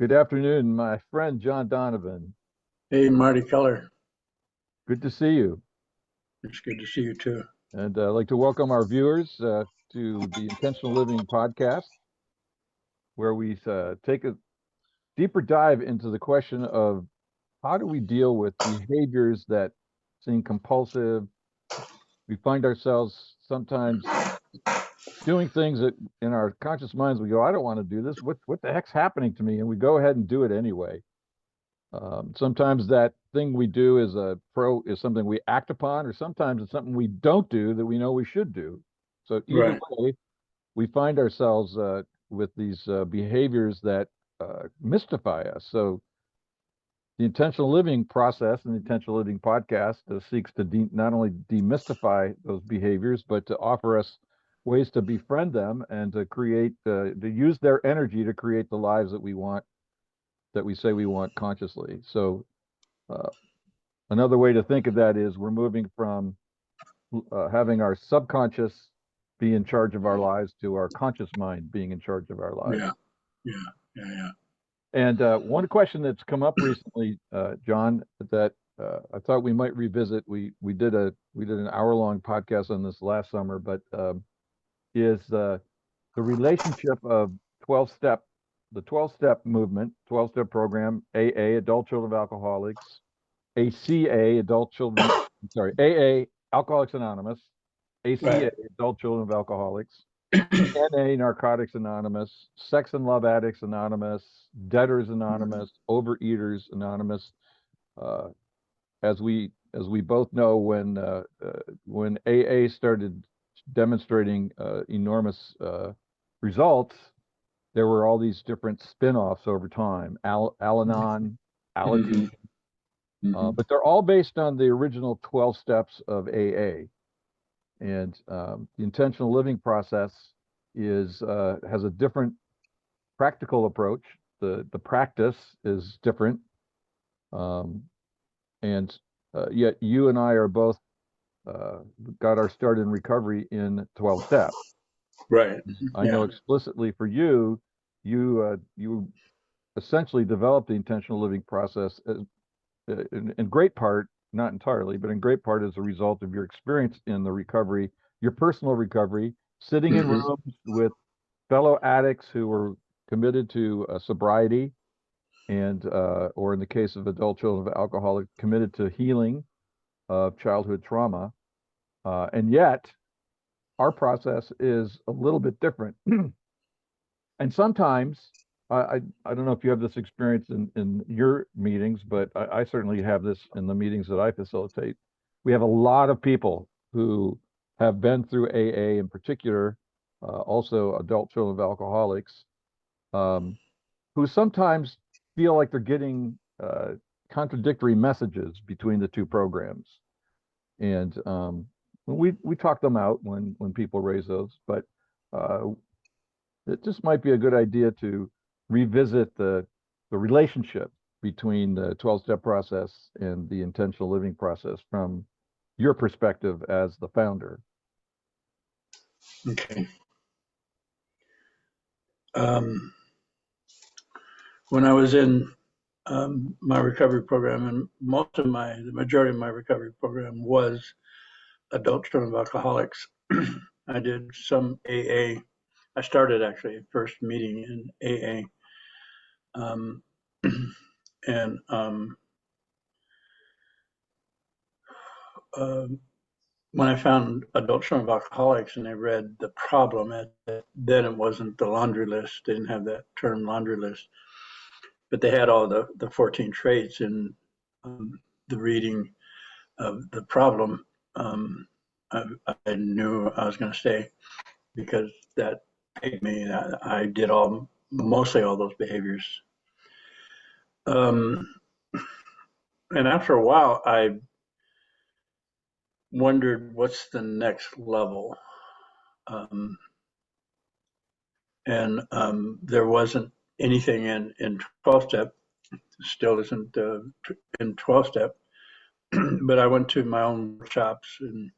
Good afternoon, my friend John Donovan. Hey, Marty Keller. Good to see you. It's good to see you too. And I'd like to welcome our viewers to the Intentional Living podcast, where we take a deeper dive into the question of how do we deal with behaviors that seem compulsive. We find ourselves sometimes doing things that in our conscious minds we go, I don't want to do this. What the heck's happening to me? And we go ahead and do it anyway. Sometimes that thing we do is something we act upon, or sometimes it's something we don't do that we know we should do. So either Right. way, we find ourselves with these behaviors that mystify us. So the intentional living process and the intentional living podcast seeks to not only demystify those behaviors, but to offer us ways to befriend them and to to use their energy to create the lives that we want, that we say we want consciously. So uh, another way to think of that is we're moving from having our subconscious be in charge of our lives to our conscious mind being in charge of our lives. Yeah. Yeah. Yeah. And one question that's come up recently, John, that I thought we might revisit. We did an hour-long podcast on this last summer, but is the relationship of 12 step, the 12-step movement, 12-step program, AA, Adult Children of Alcoholics, ACA, Adult Children, sorry, AA, Alcoholics Anonymous, Right. ACA, Adult Children of Alcoholics, NA, Narcotics Anonymous, Sex and Love Addicts Anonymous, Debtors Anonymous, Overeaters Anonymous. Uh, as we both know, when AA started demonstrating enormous results, there were all these different spin-offs over time. Al-Anon, hmm Aladdin, hmm but they're all based on the original 12 steps of AA. And the intentional living process has a different practical approach. The practice is different, um, and yet you and I are both uh, got our start in recovery in 12 steps. Right. I know Yeah. explicitly for you, you essentially developed the intentional living process in great part, not entirely, but in great part as a result of your experience in the recovery, your personal recovery, sitting in hmm rooms with fellow addicts who were committed to sobriety, and or in the case of adult children of alcoholics, committed to healing of childhood trauma. And yet, our process is a little bit different. And sometimes, I don't know if you have this experience in your meetings, but I certainly have this in the meetings that I facilitate. We have a lot of people who have been through AA in particular, also adult children of alcoholics, um, who sometimes feel like they're getting contradictory messages between the two programs. And we talk them out when people raise those, but uh, it just might be a good idea to revisit the relationship between the 12-step process and the intentional living process from your perspective as the founder. Okay. Um, when I was in my recovery program, and the majority of my recovery program was adult children of alcoholics. I did some AA. I started actually first meeting in AA. Um, and um, when I found adult children of alcoholics and I read the problem, then it wasn't the laundry list. They didn't have that term laundry list, but they had all the 14 traits in the reading of the problem. Um, I knew I was going to stay because that paid me. I did mostly all those behaviors. Um, and after a while, I wondered what's the next level. Um, and there wasn't anything in 12 step, still isn't in 12 step. But I went to my own workshops and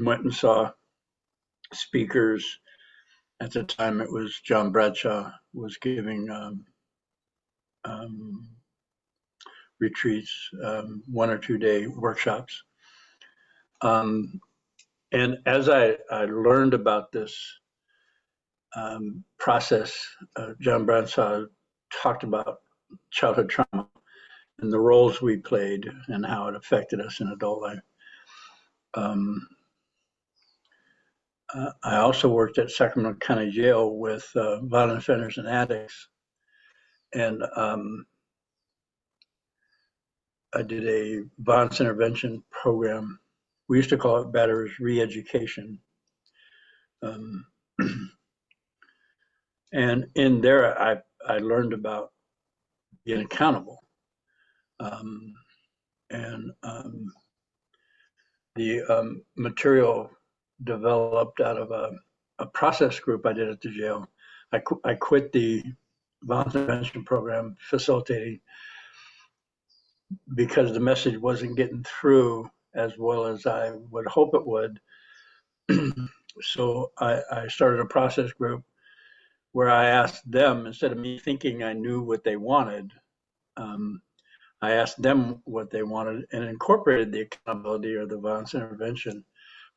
went and saw speakers. At the time, it was John Bradshaw was giving retreats, 1 or 2 day workshops. And as I learned about this process, John Bradshaw talked about childhood trauma and the roles we played and how it affected us in adult life. I also worked at Sacramento County Jail with violent offenders and addicts. And I did a violence intervention program. We used to call it batterers re-education. And in there, I learned about being accountable. And the material developed out of a process group I did at the jail. I quit the violence intervention program facilitating because the message wasn't getting through as well as I would hope it would. So I started a process group where I asked them, instead of me thinking I knew what they wanted, I asked them what they wanted and incorporated the accountability or the violence intervention,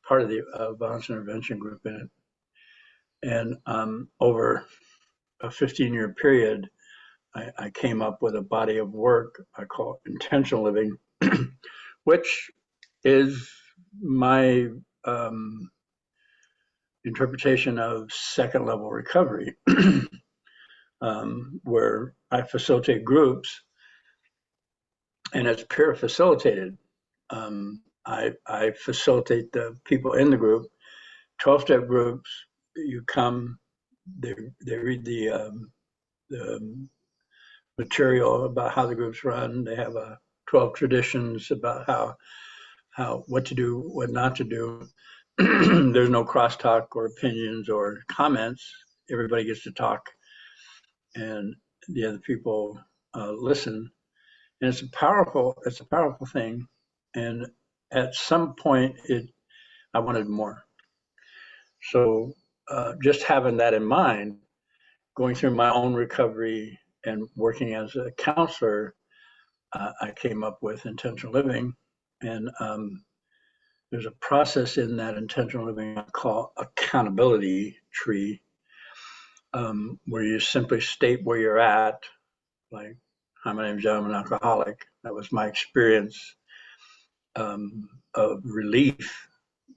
part of the violence intervention group in it. And over a 15-year period, I came up with a body of work I call intentional living, which is my interpretation of second level recovery, where I facilitate groups and it's peer facilitated. I facilitate the people in the group, 12-step groups. You come, they read the material about how the groups run. They have 12 traditions about how what to do, what not to do. There's no crosstalk or opinions or comments. Everybody gets to talk, and the other people listen. And it's a powerful thing. And at some point, I wanted more. So just having that in mind, going through my own recovery and working as a counselor, I came up with intentional living. And there's a process in that intentional living I call accountability tree, where you simply state where you're at, like, hi, my name is John, I'm an alcoholic. That was my experience of relief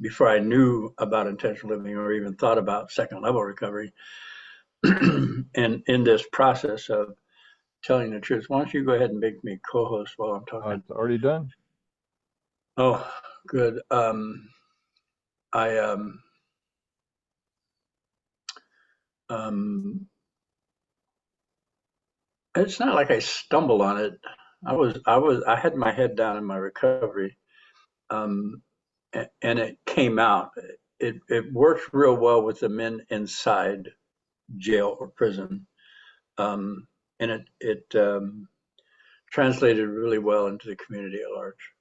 before I knew about intentional living or even thought about second level recovery. And in this process of telling the truth, why don't you go ahead and make me co-host while I'm talking? It's already done. Oh, good. I it's not like I stumbled on it. I had my head down in my recovery, and it came out. It worked real well with the men inside jail or prison, and it translated really well into the community at large.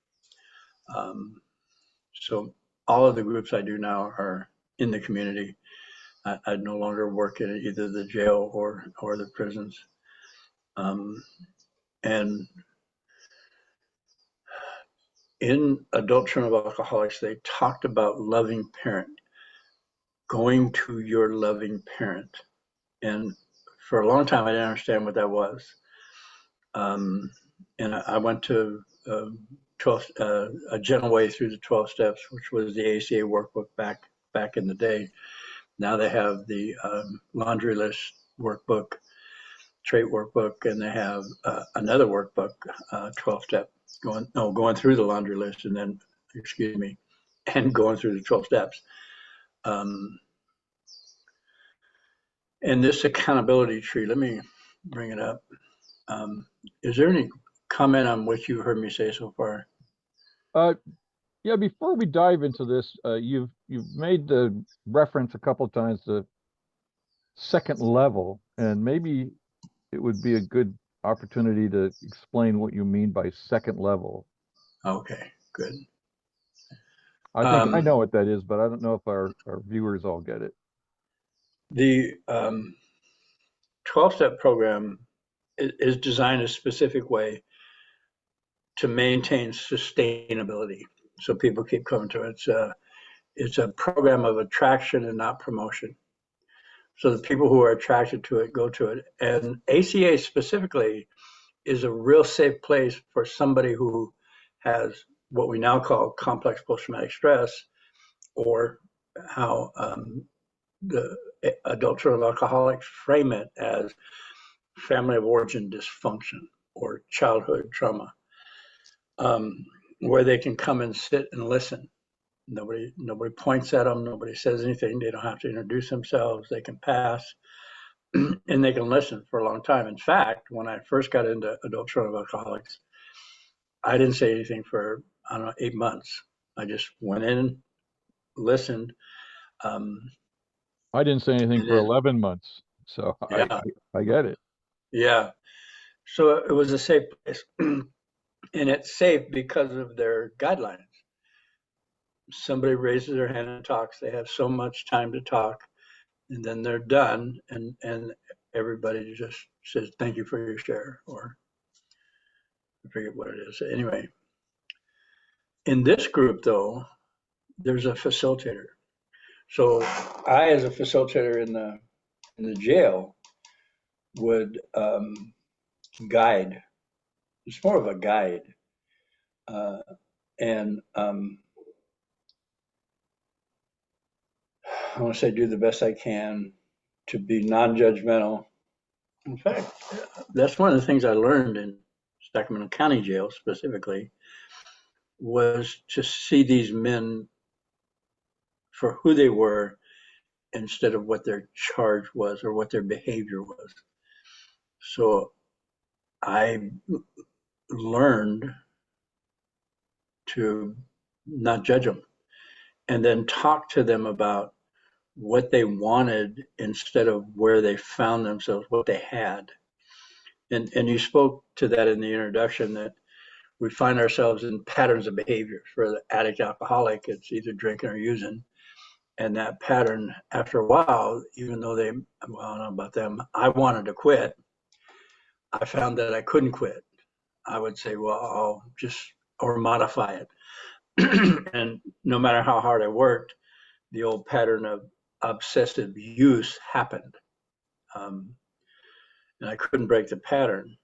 So all of the groups I do now are in the community. I no longer work in either the jail or the prisons. And in Adult Children of Alcoholics, they talked about loving parent, going to your loving parent. And for a long time, I didn't understand what that was. And I went to 12, a gentle way through the 12 steps, which was the ACA workbook back in the day. Now they have the laundry list workbook, trait workbook, and they have another workbook, 12 step, going through the laundry list and then, and going through the 12 steps. And this accountability tree, let me bring it up. Is there any comment on what you heard me say so far? Yeah, before we dive into this, you've made the reference a couple of times to second level, and maybe it would be a good opportunity to explain what you mean by second level. Okay, good. I think I know what that is, but I don't know if our viewers all get it. The 12-step program is designed a specific way to maintain sustainability. So people keep coming to it. It's a program of attraction and not promotion. So the people who are attracted to it go to it. And ACA specifically is a real safe place for somebody who has what we now call complex post-traumatic stress, or how the adult children of alcoholics frame it as family of origin dysfunction or childhood trauma, where they can come and sit and listen. Nobody points at them. Nobody says anything. They don't have to introduce themselves. They can pass, and they can listen for a long time. In fact, when I first got into adult children of alcoholics, I didn't say anything for, I don't know, 8 months. I just went in, listened. Um, I didn't say anything and for then, 11 months, so yeah, I get it. yeah. So it was a safe place. And it's safe because of their guidelines. Somebody raises their hand and talks. They have so much time to talk, and then they're done. And everybody just says, thank you for your share, or I forget what it is. Anyway, in this group, though, there's a facilitator. So I, as a facilitator in the jail, would guide. It's more of a guide, and I want to say do the best I can to be non-judgmental. In fact, that's one of the things I learned in Sacramento County Jail specifically, was to see these men for who they were instead of what their charge was or what their behavior was. So I learned to not judge them and then talk to them about what they wanted instead of where they found themselves, what they had. And you spoke to that in the introduction, that we find ourselves in patterns of behavior. For the addict alcoholic, it's either drinking or using. And that pattern, after a while, even though I don't know about them, I wanted to quit. I found that I couldn't quit. I would say, well, I'll just, or modify it. And no matter how hard I worked, the old pattern of obsessive use happened. Um, and I couldn't break the pattern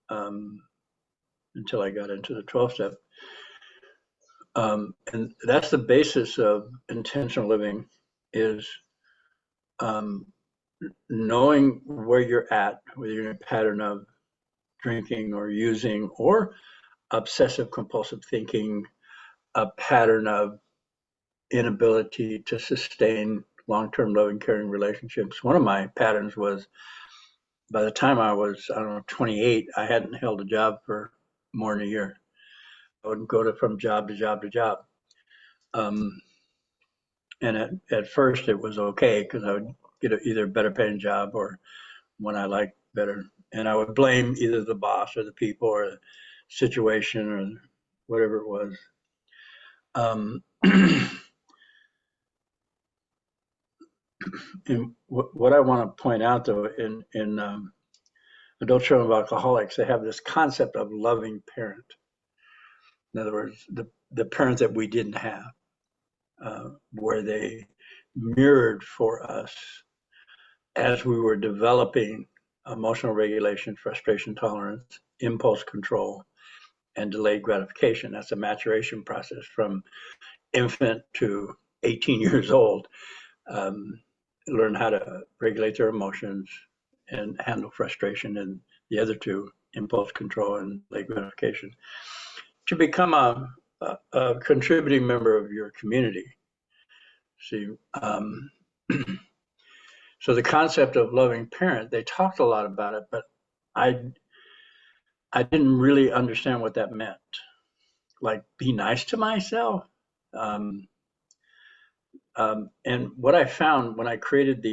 until I got into the 12 step. And that's the basis of intentional living, is knowing where you're at, whether you're in a pattern of drinking or using or obsessive compulsive thinking, a pattern of inability to sustain long-term loving, caring relationships. One of my patterns was, by the time I was, I don't know, 28, I hadn't held a job for more than a year. I would go from job to job to job. And at first it was okay because I would get either a better paying job or one I liked better. And I would blame either the boss or the people or the situation or whatever it was. And what I want to point out, though, in adult children of alcoholics, they have this concept of loving parent. In other words, the parent that we didn't have, where they mirrored for us as we were developing emotional regulation, frustration tolerance, impulse control, and delayed gratification. That's a maturation process from infant to 18 years old. Learn how to regulate their emotions and handle frustration, and the other two, impulse control and delayed gratification, to become a contributing member of your community. See, so the concept of loving parent, they talked a lot about it, but I didn't really understand what that meant. Like, be nice to myself. Um, and what I found when I created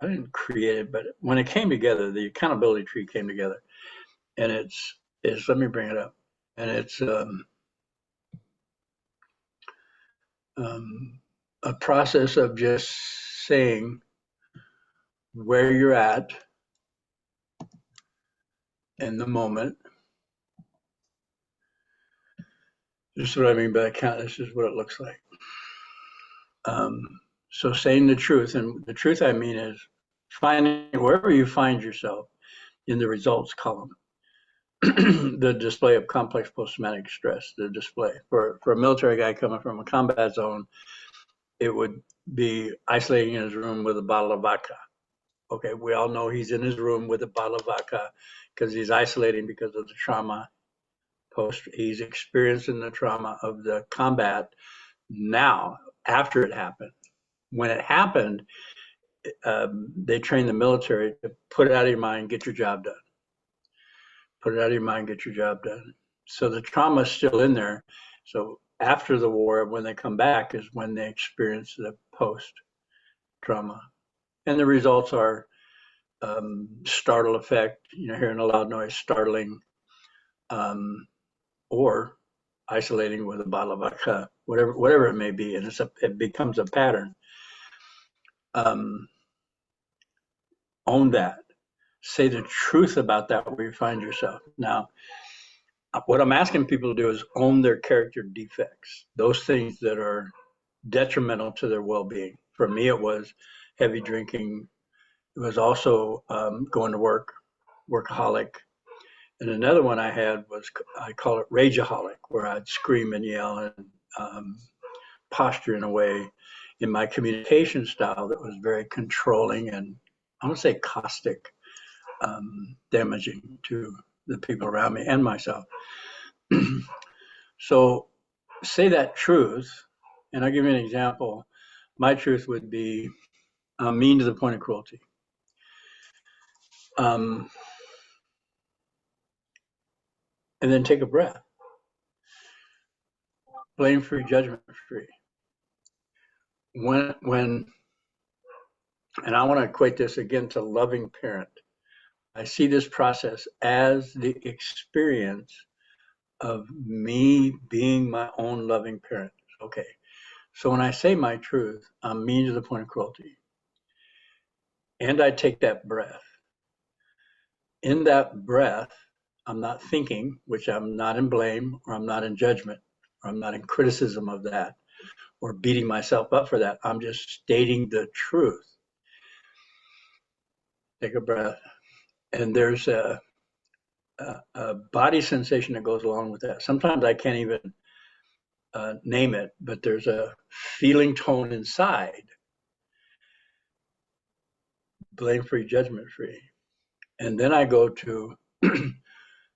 I didn't create it, but when it came together, the accountability tree came together, and let me bring it up, and it's a process of just saying where you're at, in the moment. This is what I mean by account. This is what it looks like. So saying the truth, and the truth I mean is finding wherever you find yourself in the results column, the display of complex post-traumatic stress, the display. For a military guy coming from a combat zone, it would be isolating in his room with a bottle of vodka. Okay, we all know he's in his room with a bottle of vodka because he's isolating because of the trauma he's experiencing the trauma of the combat now after it happened. When it happened, they trained the military to put it out of your mind, get your job done. Put it out of your mind, get your job done. So the trauma is still in there. So after the war, when they come back, is when they experience the post trauma. And the results are startle effect, hearing a loud noise, startling, or isolating with a bottle of vodka, whatever it may be, and it becomes a pattern. Own that. Say the truth about that where you find yourself. Now, what I'm asking people to do is own their character defects, those things that are detrimental to their well-being. For me, it was heavy drinking. It was also going to work, workaholic. And another one I had was, I call it rageaholic, where I'd scream and yell and posture in a way in my communication style that was very controlling and I want to say caustic, damaging to the people around me and myself. So say that truth, and I'll give you an example. My truth would be mean to the point of cruelty. And then take a breath. Blame-free, judgment-free. When, and I want to equate this again to loving parent. I see this process as the experience of me being my own loving parent. Okay, so when I say my truth, I'm mean to the point of cruelty. And I take that breath. In that breath, I'm not thinking, which I'm not in blame, or I'm not in judgment, or I'm not in criticism of that, or beating myself up for that. I'm just stating the truth. Take a breath. And there's a body sensation that goes along with that. Sometimes I can't even name it, but there's a feeling tone inside. Blame-free, judgment-free. And then I go to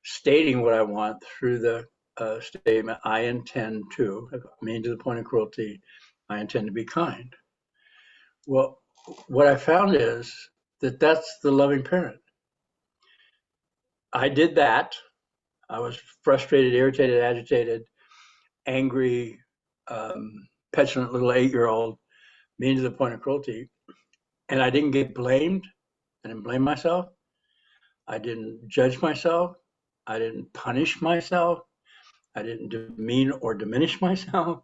stating what I want through the statement, I intend to, mean to the point of cruelty, I intend to be kind. Well, what I found is that that's the loving parent. I did that. I was frustrated, irritated, agitated, angry, petulant little 8-year-old, mean to the point of cruelty. And I didn't get blamed. I didn't blame myself. I didn't judge myself. I didn't punish myself. I didn't demean or diminish myself.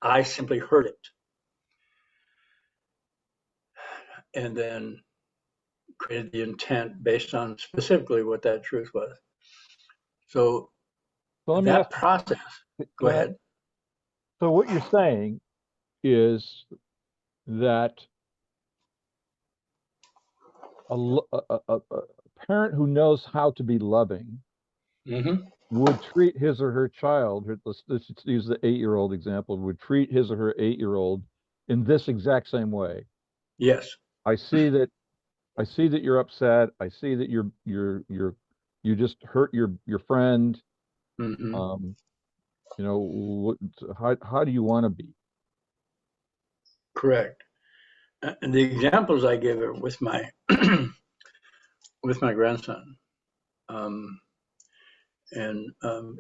I simply heard it. And then created the intent based on specifically what that truth was. So that process, go ahead. So what you're saying is that a parent who knows how to be loving would treat his or her child, let's use the 8-year-old example, would treat his or her 8-year-old in this exact same way. Yes. I see that you're upset. I see that you just hurt your friend. How do you want to be? Correct. And the examples I give are with my with my grandson.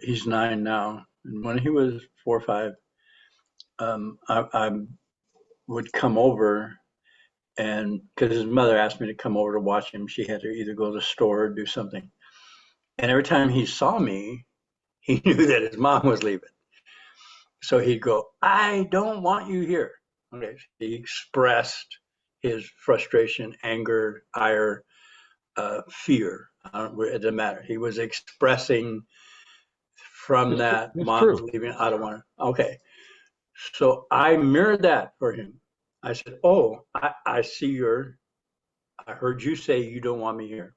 He's 9 now. And when he was 4 or 5, I would come over, and because his mother asked me to come over to watch him, she had to either go to the store or do something. And every time he saw me, he knew that his mom was leaving. So he'd go, I don't want you here. Okay. He expressed his frustration, anger, ire, fear. It doesn't matter. He was expressing from that, It's mom's true. leaving, I don't want to. Okay. So I mirrored that for him. I said, oh, I see I heard you say you don't want me here.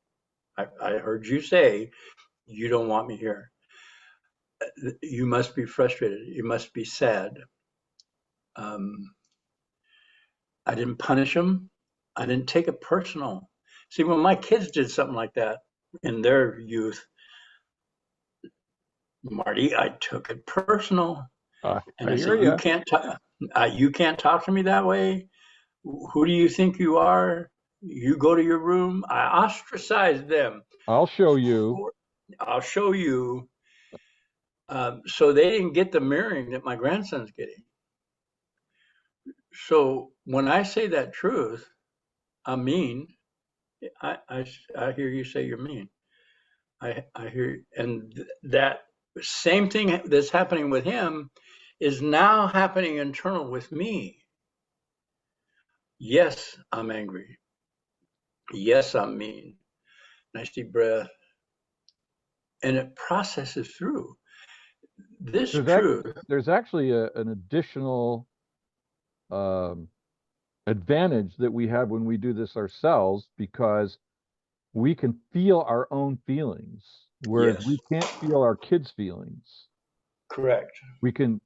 I heard you say you don't want me here. You must be frustrated. You must be sad. Um, I didn't punish him. I didn't take it personal. See, when my kids did something like that in their youth, Marty, I took it personal, and I I hear said, you. you can't talk to me that way. Who do you think you are? You go to your room. I ostracized them. I'll show you. I'll show you. So they didn't get the mirroring that my grandson's getting. So when I say that truth, I'm mean. I hear you say you're mean. I hear, and that same thing that's happening with him is now happening internal with me. Yes, I'm angry. Yes, I'm mean. Nice deep breath. And it processes through this There's act, truth. there's actually an additional um, advantage that we have when we do this ourselves because we can feel our own feelings, whereas Yes, we can't feel our kids' feelings. correct. We can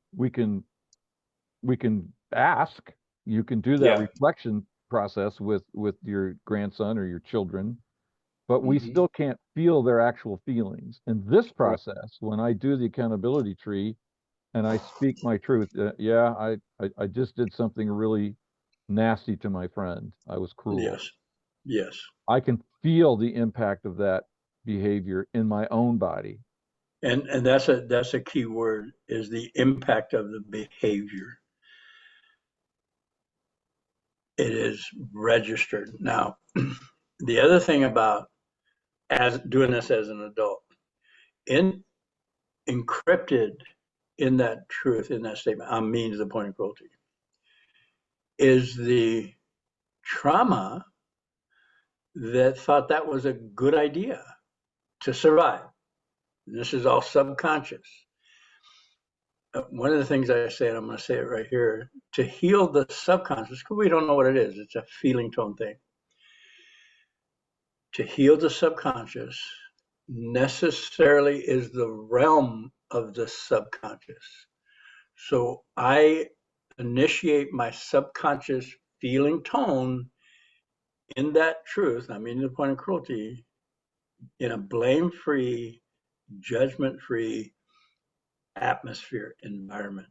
ask. You can do that Yeah. reflection process with your grandson or your children, but we Mm-hmm. still can't feel their actual feelings. In this Correct. process, when I do the accountability tree and I speak my truth, yeah, I just did something really nasty to my friend. I was cruel. Yes. Yes. I can feel the impact of that behavior in my own body. And that's a key word is the impact of the behavior. It is registered. Now, the other thing about as doing this as an adult, in encrypted in that truth, in that statement, I mean the point of cruelty, is the trauma that thought that was a good idea to survive. And this is all subconscious. One of the things I say, and I'm going to say it right here, to heal the subconscious, because we don't know what it is, it's a feeling tone thing. To heal the subconscious necessarily is the realm of the subconscious. So I initiate my subconscious feeling tone in that truth, I mean the point of cruelty, in a blame-free, judgment-free atmosphere, environment.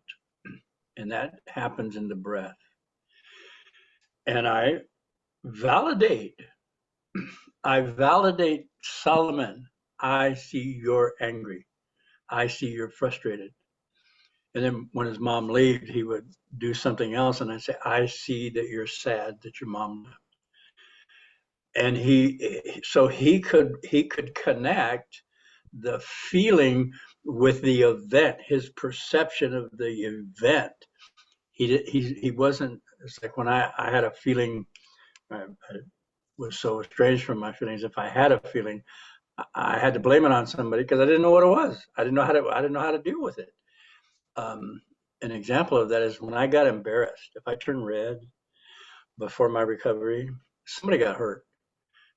And that happens in the breath. And validate, I validate Solomon. I see you're angry. I see you're frustrated. And then when his mom left, he would do something else. And I'd say, I see that you're sad that your mom left. And he could connect the feeling with the event, his perception of the event. He wasn't, it's like when I had a feeling, I was so estranged from my feelings. If I had a feeling, I had to blame it on somebody because I didn't know what it was. I didn't know how to deal with it. Um, an example of that is when I got embarrassed. If I turned red before my recovery, somebody got hurt.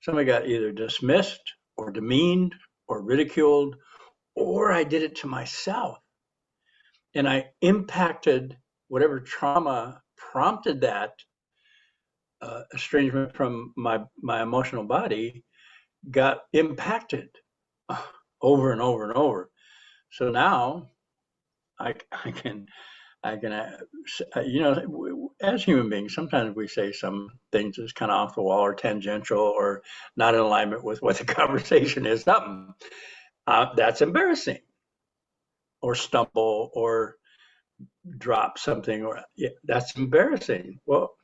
Somebody got either dismissed or demeaned or ridiculed, or I did it to myself. And I impacted whatever trauma prompted that estrangement from my emotional body got impacted over and over and over. So now I can as human beings, sometimes we say some things that's kind of off the wall or tangential or not in alignment with what the conversation is. Something that's embarrassing, or stumble, or drop something, or yeah, that's embarrassing. Well,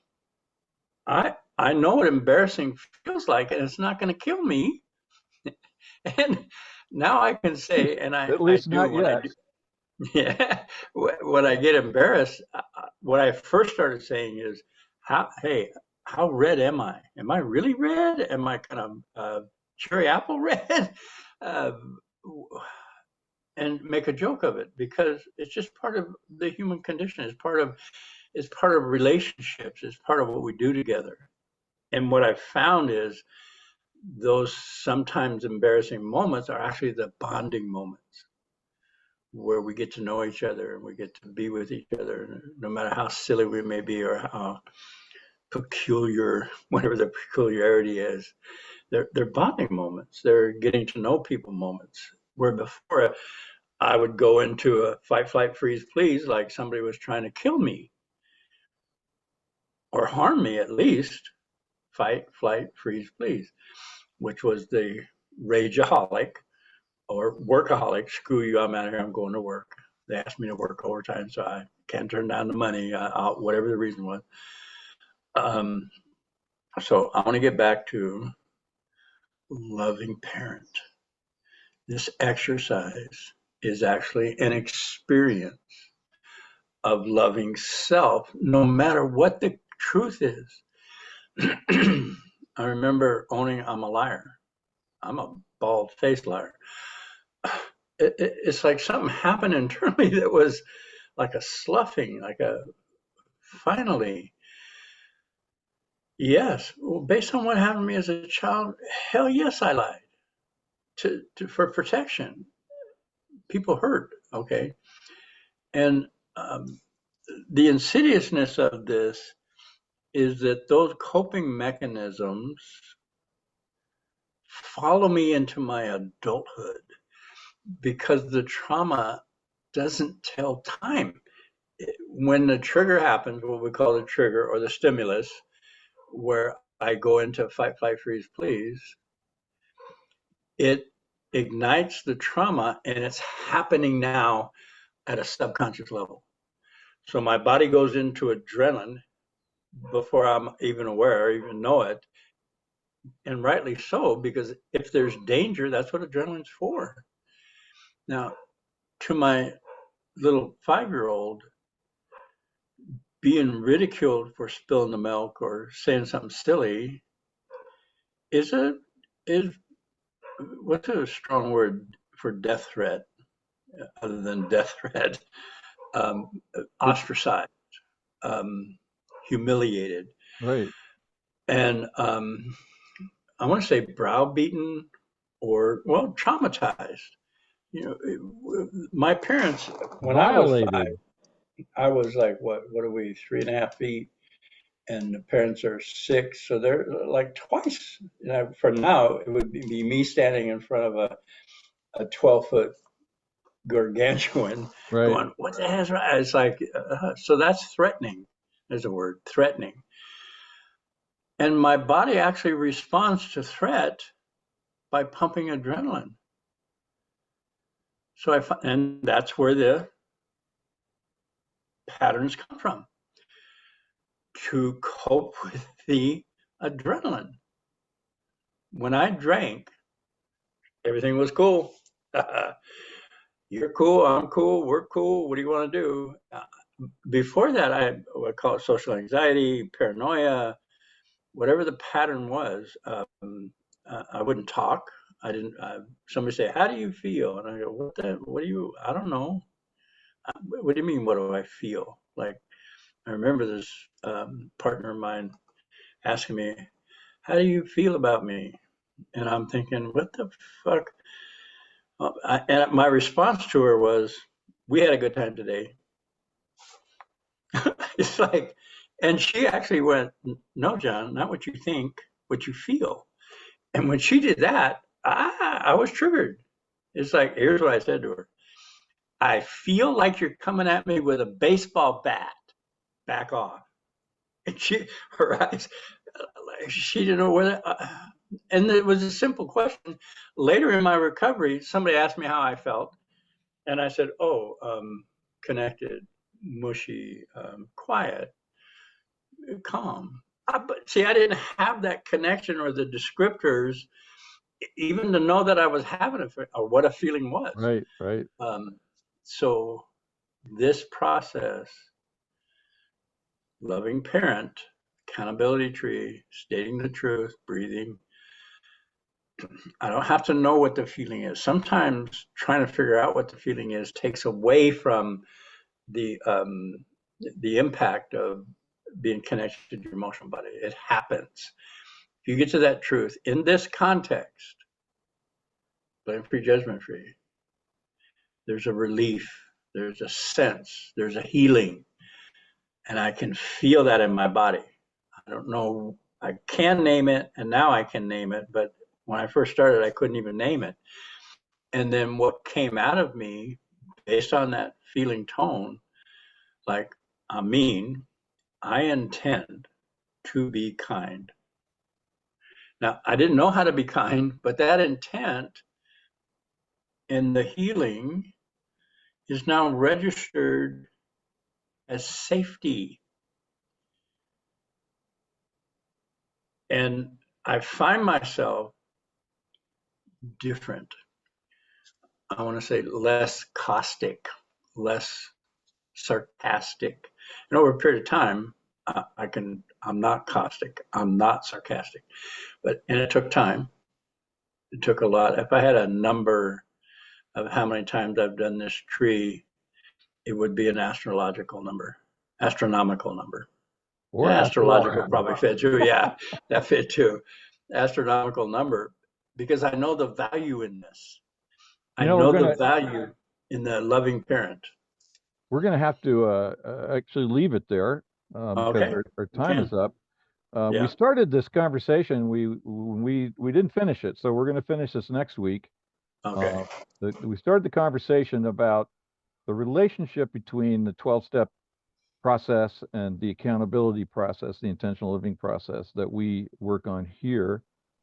I know what embarrassing feels like, and it's not going to kill me. And now I can say, and At I least do not when I yet. do, yeah, when I get embarrassed, what I first started saying is, hey, how red am I? Am I really red? Am I kind of cherry apple red, um, and make a joke of it because it's just part of the human condition. It's part of relationships. It's part of what we do together. And what I've found is those sometimes embarrassing moments are actually the bonding moments where we get to know each other and we get to be with each other, no matter how silly we may be or how peculiar, whatever the peculiarity is. They're bonding moments. They're getting to know people moments. Where before I would go into a fight, flight, freeze, please, like somebody was trying to kill me or harm me at least. Fight, flight, freeze, please, which was the rageaholic or workaholic. Screw you, I'm out of here. I'm going to work. They asked me to work overtime, so I can't turn down the money, whatever the reason was. Um, so I want to get back to loving parent. This exercise is actually an experience of loving self, no matter what the truth is. I remember owning I'm a liar. I'm a bald-faced liar. It's like something happened internally that was like a sloughing, like a finally. Yes, well, based on what happened to me as a child, hell yes, I lied for protection. People hurt, okay, and um, the insidiousness of this is that those coping mechanisms follow me into my adulthood because the trauma doesn't tell time. When the trigger happens, what we call the trigger or the stimulus, where I go into fight, flight, freeze, please, it ignites the trauma and it's happening now at a subconscious level. So my body goes into adrenaline before I'm even aware or even know it. And rightly so, because if there's danger, that's what adrenaline's for. Now, to my little 5-year-old, being ridiculed for spilling the milk or saying something silly is a is what's a strong word for death threat other than death threat? Um, Ostracized, humiliated, Right. and I want to say browbeaten or well traumatized. My parents when I was 5, Violated. I was like what are we 3.5 feet, and the parents are 6, so they're like twice. For now, it would be me standing in front of a 12-foot gargantuan Right. going, what the hell's right? It's like, so that's threatening. There's a word, threatening. And my body actually responds to threat by pumping adrenaline. And that's where the patterns come from to cope with the adrenaline. When I drank, everything was cool. You're cool, I'm cool, we're cool. What do you want to do? Before that, I would call it social anxiety, paranoia, whatever the pattern was. I wouldn't talk. I didn't. Somebody say, "How do you feel?" And I go, "What the? What do you? I don't know. What do you mean? What do I feel?" Like I remember this partner of mine asking me, "How do you feel about me?" And I'm thinking, "What the fuck?" And my response to her was, "We had a good time today." It's like, and she actually went, "No, John, not what you think, what you feel." And when she did that, I was triggered. It's like, here's what I said to her. I feel like you're coming at me with a baseball bat. Back off. And her eyes, she didn't know where and it was a simple question. Later in my recovery, somebody asked me how I felt. And I said, oh, connected, mushy, quiet, calm. But see, I didn't have that connection or the descriptors even to know that I was having or what a feeling was. Right. Right. Um, so this process, loving parent, accountability tree, stating the truth, breathing, I don't have to know what the feeling is. Sometimes trying to figure out what the feeling is takes away from the the impact of being connected to your emotional body. It happens. If you get to that truth in this context, blame free, judgment free, there's a relief, there's a sense, there's a healing, and I can feel that in my body. I don't know, I can name it, and now I can name it, but when I first started, I couldn't even name it. And then what came out of me based on that feeling tone, like, I mean, I intend to be kind. Now, I didn't know how to be kind, but that intent in the healing is now registered as safety. And I find myself different. I want to say less caustic, less sarcastic. And over a period of time, I'm not caustic, I'm not sarcastic, and it took time. It took a lot. If I had a number of how many times I've done this tree, it would be an astrological number. Or Astrological astrological. probably fit too. Yeah, that fit too. Astronomical number, because I know the value in this. I We're know the gonna value in the loving parent. have to actually leave it there because Okay, our we time is can. up. We Yeah. started this conversation. We didn't finish it, so we're going to finish this next week. Okay. Uh, we started the conversation about the relationship between the 12-step process and the accountability process, the intentional living process that we work on here.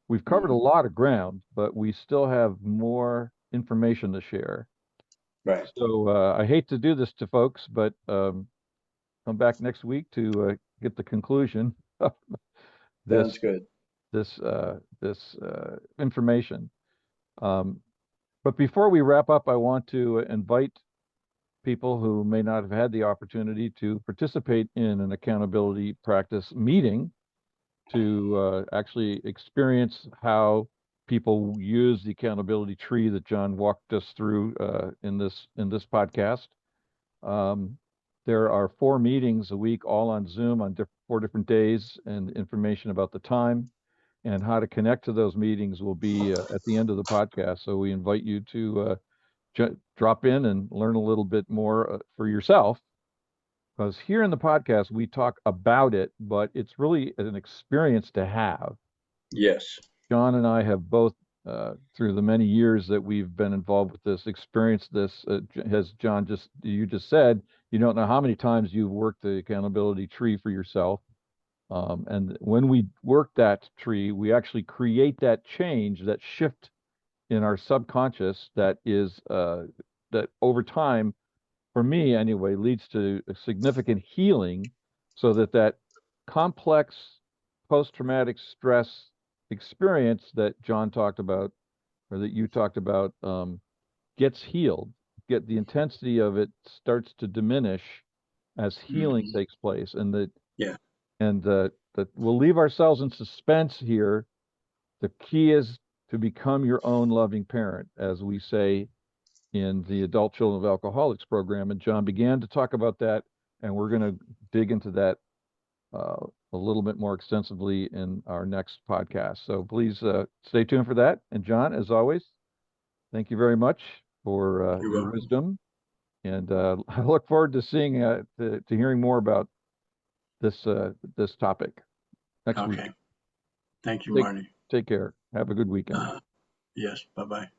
We've covered a Mhm. lot of ground, but we still have more information to share. Right. So I hate to do this to folks, but come back next week to get the conclusion of Sounds this good. information. Um, but before we wrap up, I want to invite people who may not have had the opportunity to participate in an accountability practice meeting to actually experience how people use the accountability tree that John walked us through in this podcast. Um, there are 4 meetings a week, all on Zoom on 4 different days, and information about the time and how to connect to those meetings will be at the end of the podcast. So we invite you to drop in and learn a little bit more for yourself. Because here in the podcast, we talk about it, but it's really an experience to have. Yes. John and I have both, through the many years that we've been involved with this, experienced this. As John you just said, you don't know how many times you've worked the accountability tree for yourself. And when we work that tree, we actually create that change, that shift in our subconscious that over time, for me anyway, leads to a significant healing so that complex post-traumatic stress experience that John talked about or that you talked about gets healed. Get the intensity of it starts to diminish as healing Mhm. takes place, Yeah. that we'll leave ourselves in suspense here. The key is to become your own loving parent, as we say in the Adult Children of Alcoholics program. And John began to talk about that, and we're going to dig into that a little bit more extensively in our next podcast. So please stay tuned for that. And John, as always, thank you very much for You're your welcome. wisdom. And I look forward to seeing to hearing more about this topic next week. Okay. Thank you, Take Marty. take care. Have a good weekend. Yes. Bye bye.